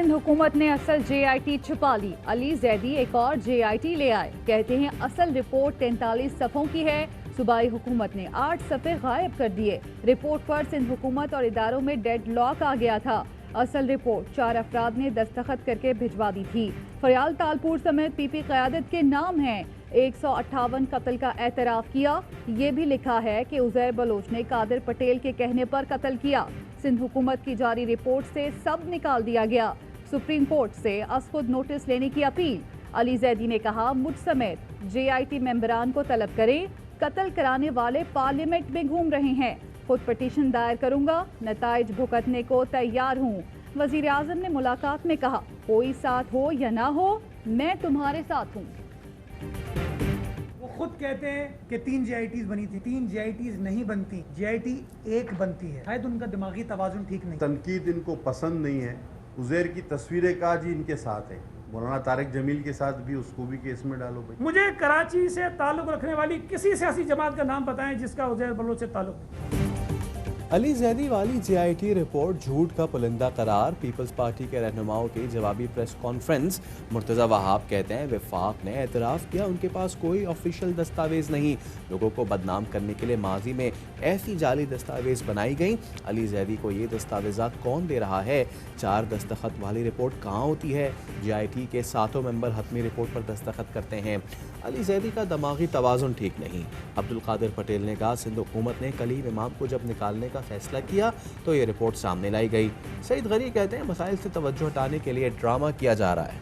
सिंध हुकूमत ने असल JIT छुपा ली। अली जैदी एक और JIT ले आए। कहते हैं असल रिपोर्ट 43 सफ़ों की है। सूबाई हुकूमत ने 8 सफ़े गायब कर दिए। रिपोर्ट पर सिंध हुकूमत और इदारों में डेडलॉक आ गया था। असल रिपोर्ट 4 अफराद ने दस्तखत करके भिजवा दी थी। फरियाल तालपुर समेत PP क़यादत के नाम हैं। 158 कत्ल का एतराफ़ किया। ये भी लिखा है कि उज़ैर बलोच ने कादिर पटेल के कहने पर कत्ल किया। सिंध हुकूमत की जारी रिपोर्ट से सब निकाल दिया गया। सुप्रीम कोर्ट से खुद नोटिस लेने की अपील। अली जैदी ने कहा, मुझ समेत JIT मेंबरान को तलब करें। कत्ल कराने वाले पार्लियामेंट में घूम रहे हैं। खुद पिटीशन दायर करूंगा, नताइज भुगतने को तैयार हूँ। वजीर आजम ने मुलाकात में कहा, कोई साथ हो या ना हो, मैं तुम्हारे साथ हूँ। वो खुद कहते हैं कि 3 JITs बनी थी। 3 JITs नहीं बनती, JIT एक बनती है। शायद उनका दिमागी तवाजुन ठीक नहीं। तनकीद इनको पसंद नहीं है। उज़ैर की तस्वीरें काजी इनके साथ है। मौलाना तारिक जमील के साथ भी, उसको भी केस में डालो भाई। मुझे कराची से ताल्लुक रखने वाली किसी सियासी जमात का नाम बताएं जिसका उज़ैर बलोच से ताल्लुक। अली जैदी वाली JIT रिपोर्ट झूठ का पुलिंदा करार। पीपल्स पार्टी के रहनुमाओं की जवाबी प्रेस कॉन्फ्रेंस। मुर्तज़ा वहाब कहते हैं वफाक ने एतराफ़ किया उनके पास कोई ऑफिशियल दस्तावेज नहीं। लोगों को बदनाम करने के लिए माजी में ऐसी जाली दस्तावेज बनाई गई। अली जैदी को ये दस्तावेजात कौन दे रहा है? 4 दस्तखत वाली रिपोर्ट कहाँ होती है? JIT के 7 मेंबर हतमी रिपोर्ट पर दस्तखत करते हैं। अली जैदी का दिमागी तवाज़ुन ठीक नहीं। अब्दुल कादिर पटेल ने कहा, सिंध हुकूमत ने कलीम इमाम को जब निकालने का फैसला किया तो ये रिपोर्ट सामने लाई गई। सईद गनी कहते हैं मसाइल से तवज्जो हटाने के लिए ड्रामा किया जा रहा है।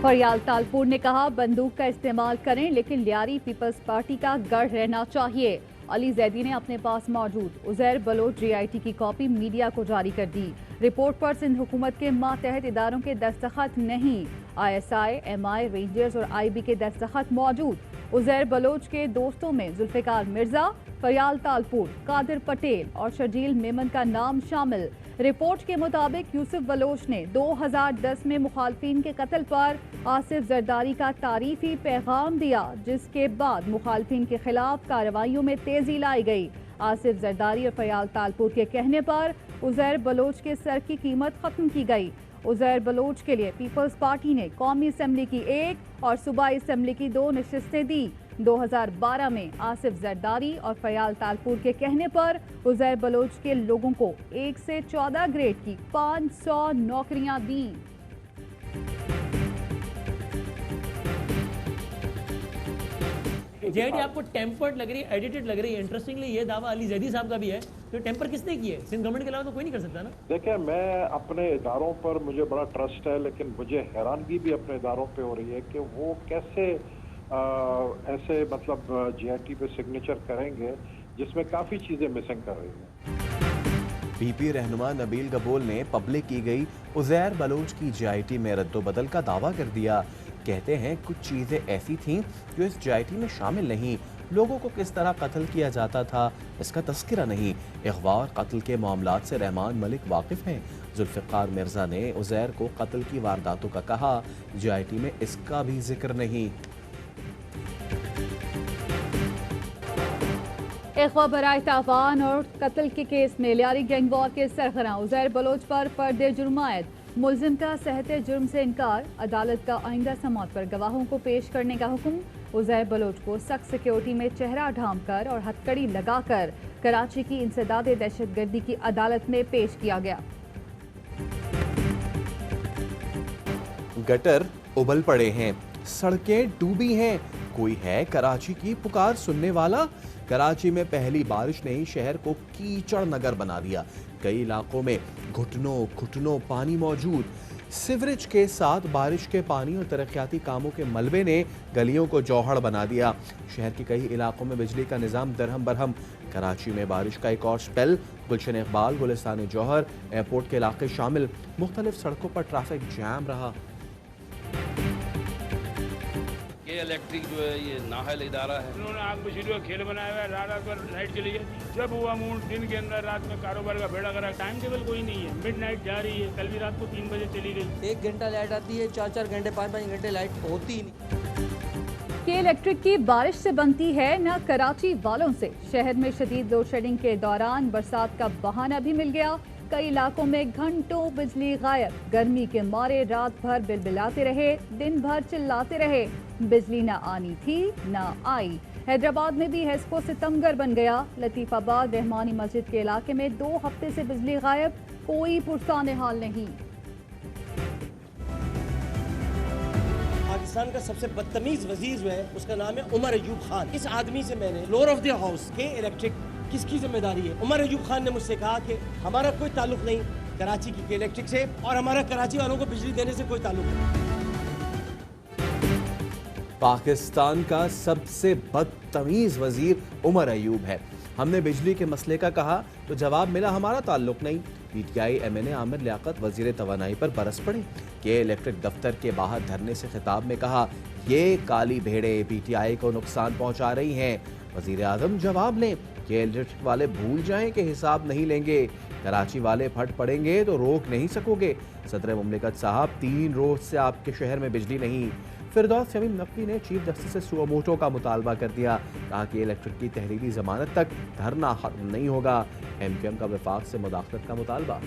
फरियाल तालपुर ने कहा, बंदूक का इस्तेमाल करें लेकिन लियारी पीपल्स पार्टी का गढ़ रहना चाहिए। अली जैदी ने अपने पास मौजूद उज़ैर बलोच JIT की कॉपी मीडिया को जारी कर दी। रिपोर्ट पर सिंध हुकूमत के मातहत इदारों के दस्तखत नहीं। ISI, MI, रेंजर्स और IB के दस्तखत मौजूद। उज़ैर बलोच के दोस्तों में जुल्फ़िकार मिर्जा, फरियाल तालपुर, कादिर पटेल और शर्जील मेमन का नाम शामिल। रिपोर्ट के मुताबिक यूसुफ बलोच ने 2010 में मुखालफिन के कत्ल पर आसिफ जरदारी का तारीफी पैगाम दिया, जिसके बाद मुखालफिन के खिलाफ कार्रवाइयों में तेजी लाई गई। आसिफ जरदारी और फरियाल तालपुर के कहने पर उज़ैर बलोच के सर की कीमत खत्म की गई। उज़ैर बलोच के लिए पीपल्स पार्टी ने कौमी असम्बली की 1 और सूबाई असम्बली की 2 नशिस्तें दी। 2012 में आसिफ जरदारी और फरियाल तालपुर के कहने पर उज़ैर बलोच के लोगों को 1 से 14 ग्रेड की 500 नौकरियां दी। JIT आपको टेम्पर्ड लग रही है, एडिटेड लग रही है। इंटरेस्टिंगली ये दावा अली जैदी साहब का भी है। तो टेम्पर किसने की है? सिंध गवर्नमेंट के अलावा तो कोई नहीं कर सकता ना। देखिए, मैं अपने इदारों पर मुझे बड़ा ट्रस्ट है, लेकिन मुझे हैरानगी भी अपने इदारों पे हो रही है कि वो कैसे ऐसे मतलब JIT पे सिग्नेचर करेंगे जिसमें काफ़ी चीज़ें मिसिंग कर रही हैं। PP रहनुमा नबील गबोल ने पब्लिक की गई उज़ैर बलोच की JIT में रद्दोबदल का दावा कर दिया। कहते हैं कुछ चीज़ें ऐसी थीं जो इस JIT में शामिल नहीं। लोगों को किस तरह कत्ल किया जाता था इसका तस्करा नहीं। अगवा और कत्ल के मामलात से रहमान मलिक वाकिफ़ हैं। जुल्फ़िकार मिर्ज़ा ने उज़ैर को कत्ल की वारदातों का कहा, JIT में इसका भी जिक्र नहीं। अगवा बराए तावान और कत्ल के केस में लियारी गैंग वॉर के सरगना उज़ैर बलोच पर पर्दे जुर्मायत। मुलजिम का सहते जुर्म से इनकार। अदालत का आइंदा समाअत पर गवाहों को पेश करने का हुक्म। उज़ैर बलोच को सख्त सिक्योरिटी में चेहरा ढांप कर और हथकड़ी लगाकर कराची की इंसदाद दहशतगर्दी की अदालत में पेश किया गया। गटर उबल पड़े हैं, सड़कें डूबी हैं। कोई है कराची की पुकार सुनने वाला? कराची में पहली बारिश ने ही शहर को कीचड़ नगर बना दिया। कई इलाकों में घुटनों घुटनों पानी मौजूद। सीवरेज के साथ बारिश के पानी और तरक्याती कामों के मलबे ने गलियों को जौहड़ बना दिया। शहर के कई इलाकों में बिजली का निज़ाम दरहम बरहम। कराची में बारिश का एक और स्पेल। गुलशन इकबाल, गुलिस्तान जौहर, एयरपोर्ट के इलाके शामिल। मुख्तलिफ सड़कों पर ट्रैफिक जैम रहा। ये इलेक्ट्रिक जो है ये नाहल इदारा है। उन्होंने आग बशीरी का खेल बनाया हुआ है। रात भर लाइट चली जाती है। जब हुआ मूड दिन के अंदर रात में कारोबार का बेड़ा करा। टाइम टेबल कोई नहीं है। मिडनाइट जा रही है। कल भी रात को 3 बजे चली गई। 1 घंटा लाइट आती है, 4-4 घंटे 5-5 घंटे लाइट होती ही नहीं। के इलेक्ट्रिक की बारिश से बनती है न कराची वालों से। शहर में शदीद लोड शेडिंग के दौरान बरसात का बहाना भी मिल गया। कई इलाकों में घंटों बिजली गायब। गर्मी के मारे रात भर बिलबिलाते रहे, दिन भर चिल्लाते रहे। बिजली न आनी थी न आई। हैदराबाद में भी हेस्को सितमगर बन गया। लतीफाबाद रहमानी मस्जिद के इलाके में 2 हफ्ते से बिजली गायब, कोई पुरसाने हाल नहीं। पाकिस्तान का सबसे बदतमीज वजीर जो है उसका नाम है उमर अयूब खान। इस आदमी से मैंने फ्लोर ऑफ द हाउस के इलेक्ट्रिक किसकी जिम्मेदारी है। उमर अयूब खान ने मुझसे कहा कि हमारा कोई ताल्लुक नहीं कराची की के इलेक्ट्रिक से और हमारा कराची वालों को बिजली देने से कोई ताल्लुक नहीं। पाकिस्तान का सबसे बदतमीज वजीर उमर अयूब है। हमने बिजली के मसले का कहा तो जवाब मिला हमारा ताल्लुक नहीं। पीटीआई एमएनए आमिर लियाकत वजीर तवानाई पर बरस पड़े। के इलेक्ट्रिक दफ्तर के बाहर धरने से खिताब में कहा, ये काली भेड़े पीटीआई को नुकसान पहुंचा रही हैं। वजीर आजम जवाब लें कि इलेक्ट्रिक वाले भूल जाएं कि हिसाब नहीं लेंगे। कराची वाले फट पड़ेंगे तो रोक नहीं सकोगे। सदर मुमलिकत साहब 3 रोज से आपके शहर में बिजली नहीं। फिरदौस शमीम नकवी ने चीफ जस्टिस से सुओमोटो का मुतालबा कर दिया। कहा कि इलेक्ट्रिक की तहरीरी जमानत तक धरना खत्म नहीं होगा। एमक्यूएम का वफाक से मुदाखलत का मुतालबा।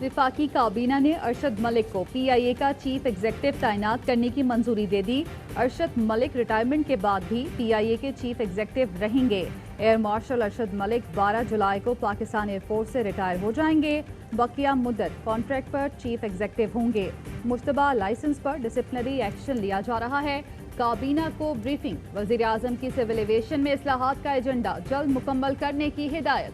विफाकी काबीना ने अरशद मलिक को पीआईए का चीफ एग्जेक्टिव तैनात करने की मंजूरी दे दी। अरशद मलिक रिटायरमेंट के बाद भी पीआईए के चीफ एग्जेक्टिव रहेंगे। एयर मार्शल अरशद मलिक 12 जुलाई को पाकिस्तान एयरफोर्स से रिटायर हो जाएंगे। बकिया मुद्दत कॉन्ट्रैक्ट पर चीफ एग्जेक्टिव होंगे। मुश्तबा लाइसेंस पर डिसिप्लिनरी एक्शन लिया जा रहा है। काबीना को ब्रीफिंग। वजीर आजम की सिविल एविएशन में इस्लाहात का एजेंडा जल्द मुकम्मल करने की हिदायत।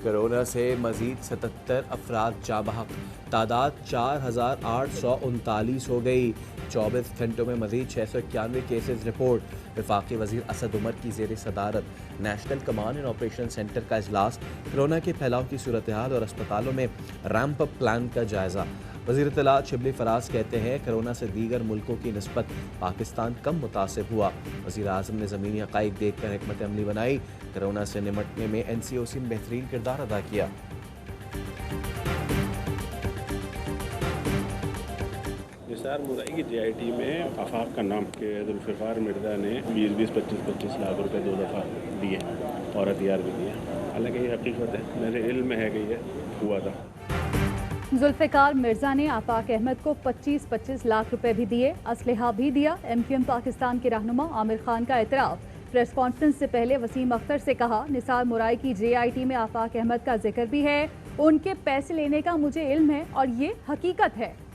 कोरोना से मजीद 77 अफराद जाँ बहक। तादाद 4839 हो गई। 24 घंटों में मजीद 691 केसेस रिपोर्ट। वफाकी वजीर असद उमर की ज़ेर सदारत national command and operation centre का इजलास। कोरोना के फैलाव की सूरत हाल और अस्पतालों में रैंप अप प्लान का जायजा। वज़ीर इत्तलात शिबली फराज कहते हैं कोरोना से दीगर मुल्कों की निस्बत पाकिस्तान कम मुतासिब हुआ। वज़ीर आज़म ने ज़मीनी हक़ाइक़ देख कर हिकमत अमली बनाई। कोरोना से निमटने में NCOC ने बेहतरीन किरदार अदा किया। निसार मुराई की JIT में आफाक का नाम के जुल्फ़िकार मिर्ज़ा ने 20-20, 25-25 लाख रुपए 2 दफ़ा दिए और हथियार भी दिए। हालांकि ये हकीकत है, मेरे इल्म में है कि ये हुआ था। जुल्फ़िकार मिर्जा ने आफाक अहमद को 25-25 लाख रुपए भी दिए, असलहा भी दिया। MQM पाकिस्तान के रहनुमा आमिर खान का एतराफ़। प्रेस कॉन्फ्रेंस से पहले वसीम अख्तर से कहा, निसार मुराई की JIT में आफाक अहमद का जिक्र भी है। उनके पैसे लेने का मुझे इल्म है और ये हकीकत है।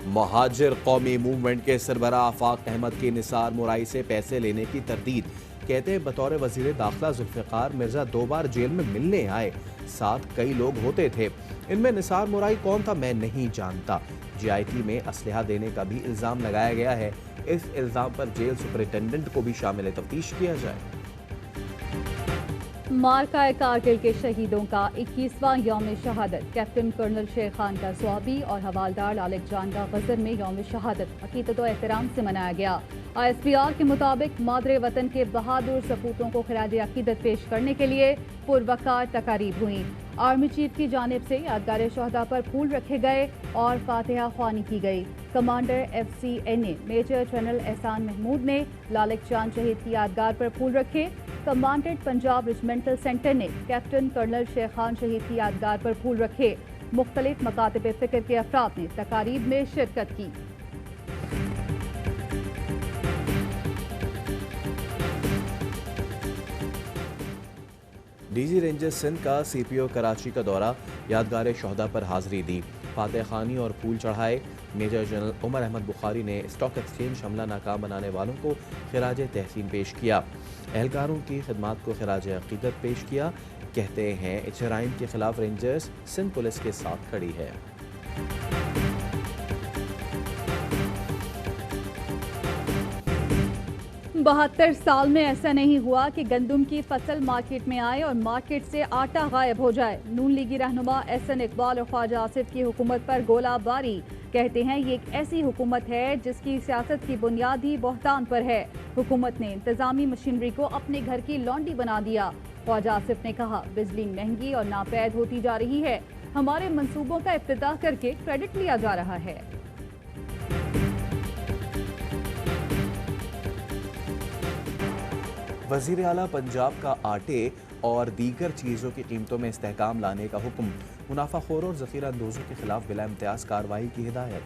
महाजिर कौमी मूवमेंट के सरबरा आफाक अहमद की निसार मुराई से पैसे लेने की तरदीद। कहते हैं बतौर वजीर दाखिला जुल्फ़िकार मिर्जा 2 बार जेल में मिलने आए। साथ कई लोग होते थे। इनमें निसार मुराई कौन था मैं नहीं जानता। JIT में असलहा देने का भी इल्ज़ाम लगाया गया है। इस इल्ज़ाम पर जेल सुपरिटेंडेंट को भी शामिल तफ्तीश किया जाए। मार्का कारगिल के शहीदों का 21वां यौम शहादत। कैप्टन कर्नल शेर खान का स्वाबी और हवालदार लालिक जान का गजर में यौम शहादत अकीदत और एहतराम से मनाया गया। ISPR के मुताबिक मादरे वतन के बहादुर सपूतों को खिराज अकीदत पेश करने के लिए पुरवकार तकारीब हुई। आर्मी चीफ की जानिब से यादगार शहदा पर फूल रखे गए और फातिहा ख्वानी की गई। कमांडर FCNA मेजर जनरल एहसान महमूद ने लालिक जान शहीद की यादगार पर फूल रखे। कमांडेंट पंजाब रेजिमेंटल सेंटर ने कैप्टन कर्नल शेर खान शहीद की यादगार पर फूल रखे। मुख्तलिफ मकातब फ़िक्र के अफराद ने तकारीब में शिरकत की। DG रेंजर्स सिंध का CPO कराची का दौरा। यादगार शहदा पर हाजिरी दी। फातिहा खानी और फूल चढ़ाए। मेजर जनरल उमर अहमद बुखारी ने स्टॉक एक्सचेंज हमला नाकाम बनाने वालों को खिराज तहसीन पेश किया। एहलकारों की खिदमात को खिराज अकीदत पेश किया। कहते हैं जराइम के खिलाफ रेंजर्स सिंध पुलिस के साथ खड़ी है। 72 साल में ऐसा नहीं हुआ कि गंदम की फसल मार्केट में आए और मार्केट से आटा गायब हो जाए। नून लीगी रहनुमा SN इकबाल और ख्वाजा आसिफ की हुकूमत पर गोलाबारी। कहते हैं ये एक ऐसी हुकूमत है जिसकी सियासत की बुनियाद ही बहतान पर है। हुकूमत ने इंतजामी मशीनरी को अपने घर की लॉन्डी बना दिया। ख्वाजा आसिफ ने कहा, बिजली महंगी और नापैद होती जा रही है, हमारे मंसूबों का इफ्तिताह करके क्रेडिट लिया जा रहा है। वज़ीर आला पंजाब का आटे और दीगर चीज़ों की कीमतों में इस्तेहकाम लाने का हुक्म। मुनाफाखोरों और ज़ख़ीरा अंदोज़ों के खिलाफ बिला इम्तियाज़ कार्रवाई की हिदायत।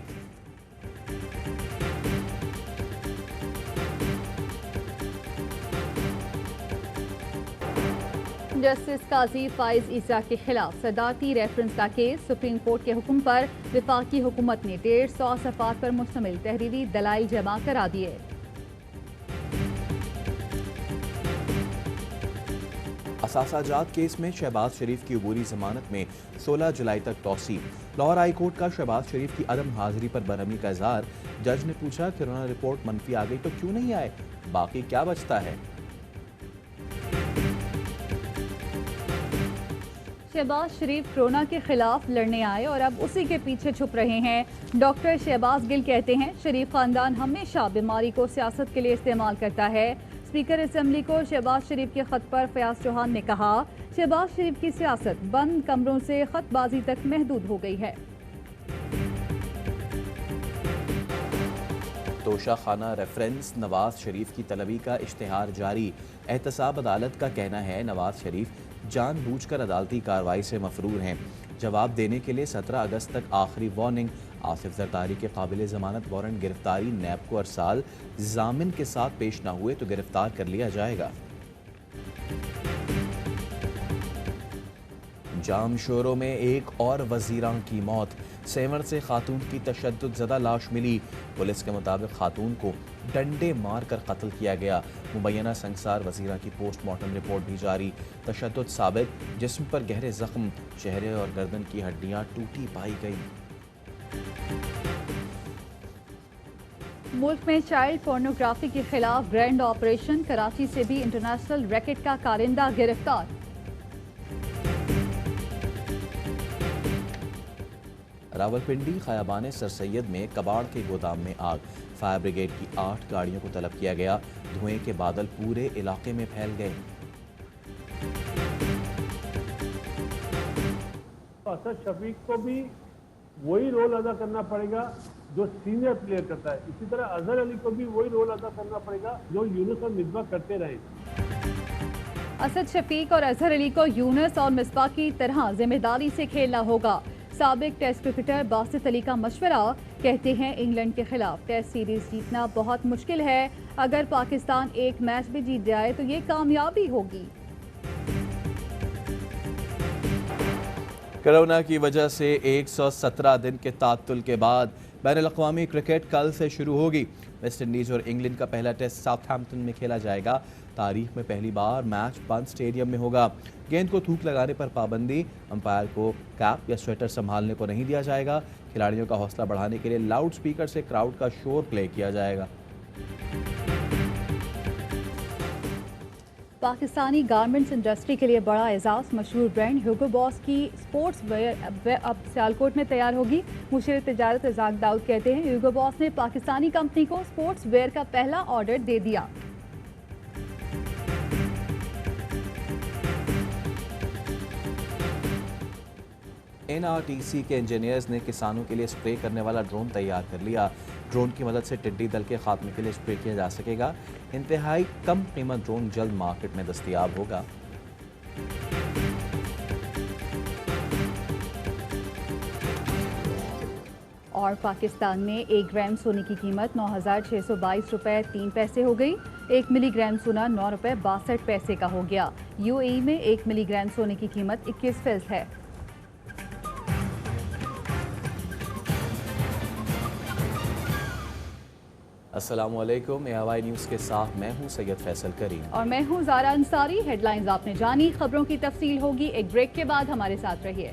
जस्टिस काजी फाइज ईसा के खिलाफ सदारती रेफरेंस का केस। सुप्रीम कोर्ट के हुक्म पर वफाकी हुकूमत ने 150 सफ़ात पर मुश्तमिल तहरीरी दलाइल जमा करा दिए। असासाजात केस में शहबाज शरीफ की अबूरी जमानत में 16 जुलाई तक तौसील। लाहौर हाई कोर्ट का शहबाज शरीफ की अदम हाजिरी पर बरहमी का इजहार। जज ने पूछा, कोरोना रिपोर्ट मनफी आ गई तो क्यों नहीं आए, बाकी क्या बचता है। शहबाज शरीफ कोरोना के खिलाफ लड़ने आए और अब उसी के पीछे छुप रहे हैं। डॉक्टर शहबाज गिल कहते हैं, शरीफ खानदान हमेशा बीमारी को सियासत के लिए इस्तेमाल करता है। स्पीकर असेंबली को शहबाज शरीफ के खत पर फयाज चौहान ने कहा, शहबाज शरीफ की सियासत बंद कमरों से खतबाजी तक महदूद हो गई है। तोशा खाना रेफरेंस। नवाज शरीफ की तलबी का इश्तिहार जारी। एहतसाब अदालत का कहना है, नवाज शरीफ जानबूझकर अदालती कार्रवाई से मफरूर हैं। जवाब देने के लिए 17 अगस्त तक आखिरी वार्निंग। आसिफ जरदारी के काबिल ज़मानत वारंट गिरफ्तारी नैब को अरसाल। जामिन के साथ पेश न हुए तो गिरफ्तार कर लिया जाएगा। जाम शोरों में एक और वजीरान की मौत। सेवर से खातून की तशद्दुद ज़दा लाश मिली। पुलिस के मुताबिक खातून को डंडे मार कर कत्ल किया गया। मुबैना संगसार वजीरा की पोस्टमार्टम रिपोर्ट भी जारी। तशद्दुद साबित, जिस्म पर गहरे जख्म, चेहरे और गर्दन की हड्डियां टूटी पाई गई। मुल्क में चाइल्ड पोर्नोग्राफी के खिलाफ ग्रैंड ऑपरेशन। कराची से भी इंटरनेशनल रैकेट का कारिंदा गिरफ्तार। रावलपिंडी खयाबान सर सैयद में कबाड़ के गोदाम में आग। फायर ब्रिगेड की 8 गाड़ियों को तलब किया गया। धुएं के बादल पूरे इलाके में फैल गए। असद शफीक को भी वही रोल अदा करना पड़ेगा जो सीनियर प्लेयर करता है। इसी तरह अजहर अली को भी वही रोल अदा करना पड़ेगा जो यूनुस और मिसबा करते रहे। असद शफीक और अजहर अली को यूनुस और मिसबा की तरह जिम्मेदारी से खेलना होगा। साबिक टेस्ट क्रिकेटर बासित अली का मशवरा। कहते हैं, इंग्लैंड के खिलाफ टेस्ट सीरीज जीतना बहुत मुश्किल है। अगर पाकिस्तान एक मैच भी जीत जाए तो ये कामयाबी होगी। कोरोना की वजह से 117 दिन के तात्तुल के बाद बैनुल-अक़वामी क्रिकेट कल से शुरू होगी। वेस्ट इंडीज़ और इंग्लैंड का पहला टेस्ट साउथहैम्पटन में खेला जाएगा। तारीख में पहली बार मैच बंद स्टेडियम में होगा। गेंद को थूक लगाने पर पाबंदी। अंपायर को कैप या स्वेटर संभालने को नहीं दिया जाएगा। खिलाड़ियों का हौसला बढ़ाने के लिए लाउड स्पीकर से क्राउड का शोर प्ले किया जाएगा। पाकिस्तानी गारमेंट्स इंडस्ट्री के लिए बड़ा एजाज। मशहूर ब्रांड ह्यूगो बॉस की स्पोर्ट्स वेयर अब सियालकोट में तैयार होगी। मुशीर तिजारत रज़ाक दाऊद कहते हैं, ह्यूगो बॉस ने पाकिस्तानी कंपनी को स्पोर्ट्स वेयर का पहला ऑर्डर दे दिया। NRTC के इंजीनियर्स ने किसानों के लिए स्प्रे करने वाला ड्रोन तैयार कर लिया। ड्रोन की मदद से टिड्डी दल के खात्मे के लिए स्प्रे किया जा सकेगा। इंतहाई कम कीमत ड्रोन जल्द मार्केट में दस्तयाब होगा। और पाकिस्तान में 1 ग्राम सोने की कीमत 9,622 रुपये 3 पैसे हो गई। 1 मिलीग्राम सोना 9 रुपये 62 पैसे का हो गया। UAE में 1 मिलीग्राम सोने की कीमत 21 फीसद है। अस्सलामुअलैकुम। AIY न्यूज़ के साथ मैं हूं सैयद फैसल करीम और मैं हूं ज़ारा अंसारी। हेडलाइंस आपने जानी, खबरों की तफसील होगी एक ब्रेक के बाद। हमारे साथ रहिए।